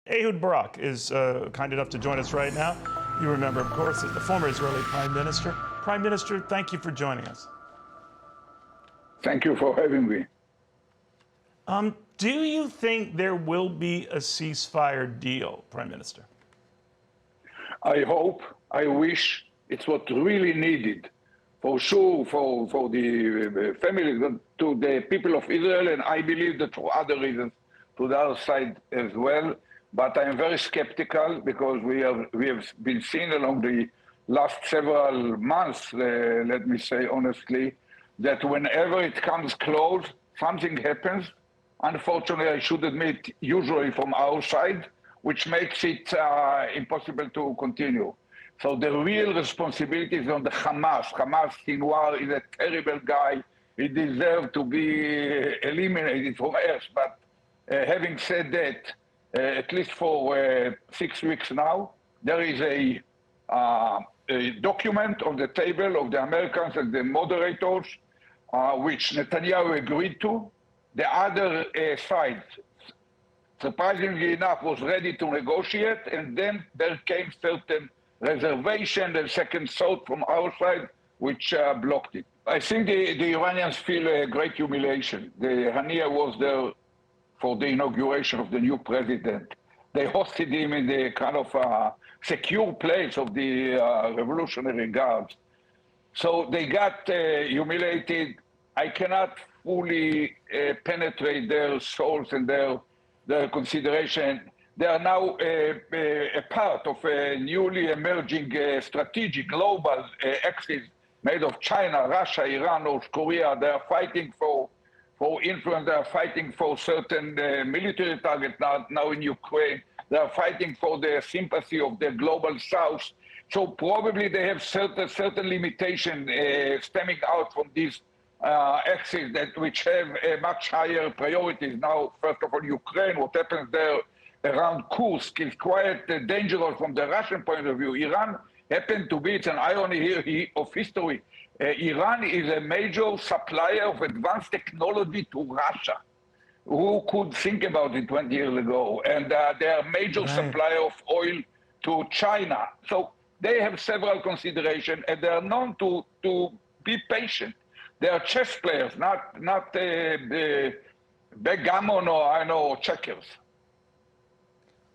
Ehud Barak is kind enough to join us right now. You remember, of course, as the former Israeli Prime Minister. Prime Minister, thank you for joining us. Thank you for having me. Do you think there will be a ceasefire deal, Prime Minister? I hope, I wish it's what really needed, for sure, for the families, to the people of Israel, and I believe that for other reasons, to the other side as well. But I am very skeptical because we have been seeing along the last several months, let me say honestly, that whenever it comes close, something happens. Unfortunately, I should admit, usually from our side, which makes it impossible to continue. So the real responsibility is on the Hamas. Hamas Sinwar is a terrible guy. He deserves to be eliminated from Earth. But having said that, at least for 6 weeks now, there is a document on the table of the Americans and the moderators, which Netaniahu agreed to. The other side, surprisingly enough, was ready to negotiate, and then there came certain reservation and second thought from our side, which blocked it. I think the Iranians feel a great humiliation. The Hania was there for the inauguration of the new president. They hosted him in the kind of secure place of the Revolutionary Guards. So they got humiliated. I cannot fully penetrate their souls and their consideration. They are now a part of a newly emerging strategic global axis made of China, Russia, Iran, North Korea. They are fighting for influence. They are fighting for certain military targets now in Ukraine. They are fighting for the sympathy of the global South. So probably they have certain limitation stemming out from these axes which have much higher priorities. Now, first of all, Ukraine, what happens there around Kursk is quite dangerous from the Russian point of view. Iran happened to be, it's an irony here of history, Iran is a major supplier of advanced technology to Russia. Who could think about it 20 years ago? And they are a major supplier of oil to China. So they have several considerations, and they are known to be patient. They are chess players, not backgammon or checkers.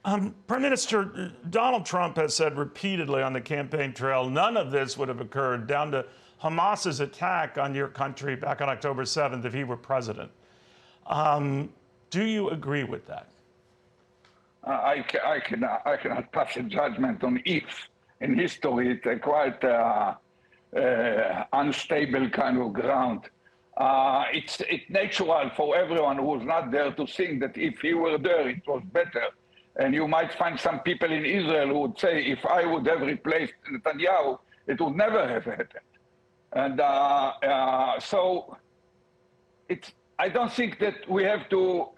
Prime Minister, Donald Trump has said repeatedly on the campaign trail, none of this would have occurred, down to Hamas's attack on your country back on October 7th if he were president. Do you agree with that? I cannot pass a judgment on if. In history, it's a quite unstable kind of ground. It's natural for everyone who was not there to think that if he were there, it was better. And you might find some people in Israel who would say, if I would have replaced Netanyahu, it would never have happened. And so I don't think that we have to,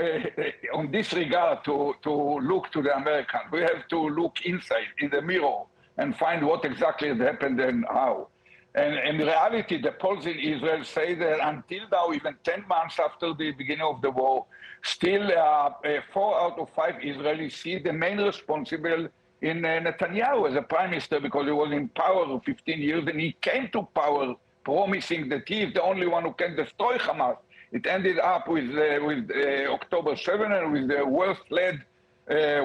on this regard, to look to the Americans. We have to look inside, in the mirror, and find what exactly had happened and how. And in reality, the polls in Israel say that until now, even 10 months after the beginning of the war, still 4 out of 5 Israelis see the main responsible in Netanyahu as a prime minister, because he was in power for 15 years and he came to power promising that he is the only one who can destroy Hamas. It ended up with October 7 and with the worst-led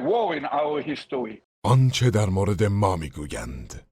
war in our history. آنچه در مورد ما میگویند